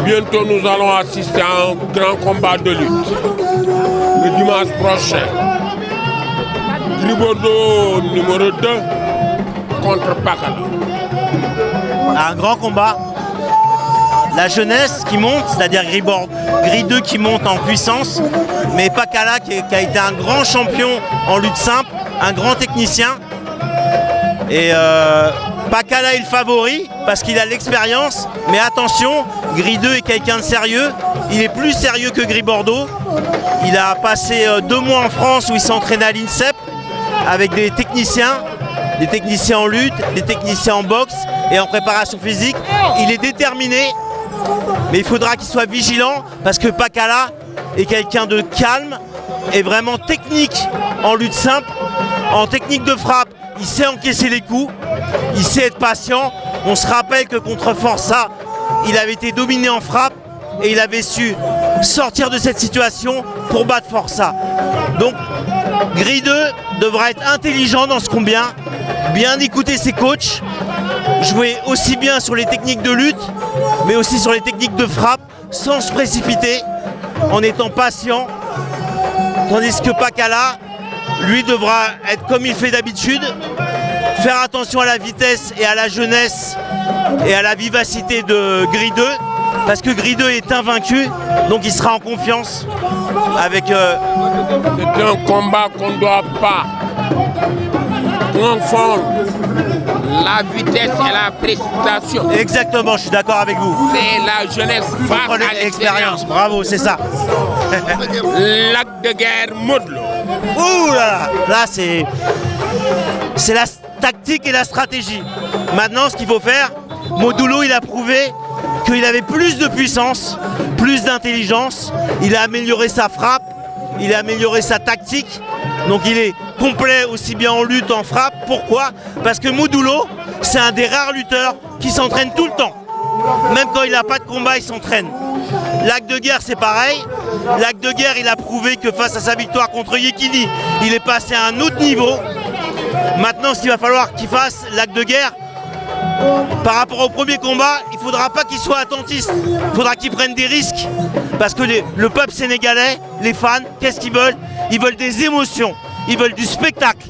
Bientôt, nous allons assister à un grand combat de lutte. Le dimanche prochain. Gris Bordeaux numéro 2 contre Pakala. Un grand combat. La jeunesse qui monte, c'est-à-dire Gris 2 qui monte en puissance, mais Pakala qui a été un grand champion en lutte simple, un grand technicien. Et Pakala est le favori parce qu'il a l'expérience, mais attention, Gris 2 est quelqu'un de sérieux, il est plus sérieux que Gris Bordeaux. Il a passé 2 mois en France où il s'entraînait à l'INSEP avec des techniciens en lutte, des techniciens en boxe et en préparation physique. Il est déterminé, mais il faudra qu'il soit vigilant parce que Pakala est quelqu'un de calme et vraiment technique en lutte simple, en technique de frappe. Il sait encaisser les coups, il sait être patient. On se rappelle que contre Forza, il avait été dominé en frappe et il avait su sortir de cette situation pour battre Forza. Donc Gris 2 devra être intelligent dans ce combat, bien écouter ses coachs, jouer aussi bien sur les techniques de lutte, mais aussi sur les techniques de frappe, sans se précipiter, en étant patient. Tandis que Pakala, lui, devra être comme il fait d'habitude, faire attention à la vitesse et à la jeunesse et à la vivacité de Gris 2, parce que Gris 2 est invaincu, donc il sera en confiance avec... C'est un combat qu'on ne doit pas confondre la vitesse et la précipitation. Exactement, je suis d'accord avec vous. C'est la jeunesse face à l'expérience. Bravo, c'est ça. L'acte de guerre Modou Lo. Ouh là, c'est la tactique et la stratégie. Maintenant, ce qu'il faut faire, Modou Lo, il a prouvé qu'il avait plus de puissance, plus d'intelligence. Il a amélioré sa frappe, il a amélioré sa tactique. Donc il est complet aussi bien en lutte, en frappe. Pourquoi? Parce que Modou Lo, c'est un des rares lutteurs qui s'entraîne tout le temps. Même quand il n'a pas de combat, il s'entraîne. L'acte de guerre, c'est pareil. L'acte de guerre, il a prouvé que face à sa victoire contre Yekini, il est passé à un autre niveau. Maintenant, ce qu'il va falloir qu'il fasse, l'acte de guerre, par rapport au premier combat, il ne faudra pas qu'il soit attentiste. Il faudra qu'il prenne des risques. Parce que le peuple sénégalais, les fans, qu'est-ce qu'ils veulent? Ils veulent des émotions. Ils veulent du spectacle.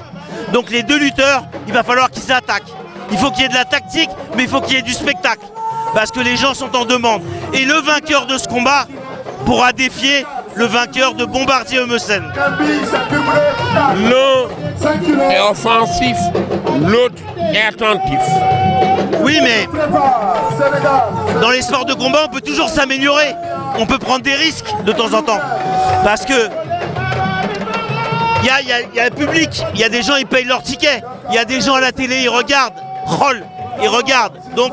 Donc les 2 lutteurs, il va falloir qu'ils s'attaquent. Il faut qu'il y ait de la tactique, mais il faut qu'il y ait du spectacle. Parce que les gens sont en demande. Et le vainqueur de ce combat pourra défier le vainqueur de Bombardier Eumeu Sène. L'un est offensif, l'autre est attentif. Oui, mais dans les sports de combat, on peut toujours s'améliorer. On peut prendre des risques de temps en temps. Parce que il y a le public, il y a des gens, ils payent leur ticket. Il y a des gens à la télé, ils regardent. Ils regardent. Donc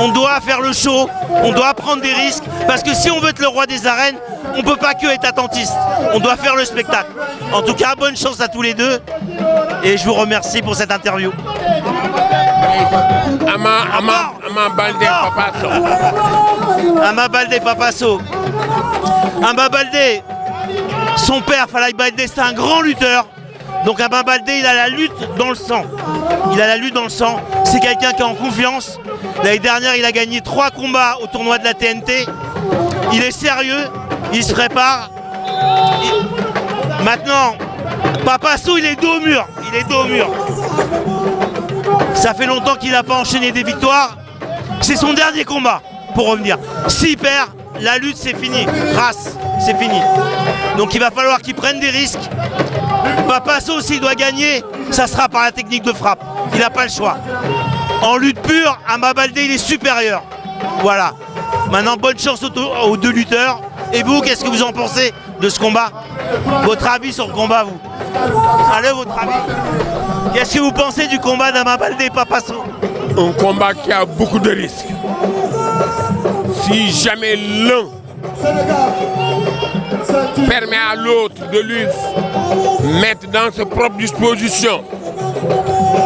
on doit faire le show, on doit prendre des risques. Parce que si on veut être le roi des arènes, on ne peut pas que être attentiste. On doit faire le spectacle. En tout cas, bonne chance à tous les deux. Et je vous remercie pour cette interview. Ama Baldé Papasso. Ama Baldé Papasso. Ama Baldé, son père Falaye Baldé, c'est un grand lutteur. Donc Ama Baldé, il a la lutte dans le sang. Il a la lutte dans le sang. C'est quelqu'un qui est en confiance. L'année dernière, il a gagné 3 combats au tournoi de la TNT. Il est sérieux, il se prépare. Maintenant, Papasso, il est dos au mur. Il est dos au mur. Ça fait longtemps qu'il n'a pas enchaîné des victoires. C'est son dernier combat pour revenir. S'il perd, la lutte c'est fini. Race, c'est fini. Donc il va falloir qu'il prenne des risques. Papasso, s'il doit gagner, ça sera par la technique de frappe. Il n'a pas le choix. En lutte pure, Ama Baldé, il est supérieur. Voilà. Maintenant, bonne chance aux 2 lutteurs. Et vous, qu'est-ce que vous en pensez de ce combat? Votre avis sur le combat, vous? Allez, votre avis? Qu'est-ce que vous pensez du combat d'Ama Baldé et Papasso? Un combat qui a beaucoup de risques. Si jamais l'un permet à l'autre de lui mettre dans ses propres dispositions,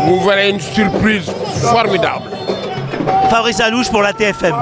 vous verrez une surprise formidable. Fabrice Alouche pour la TFM.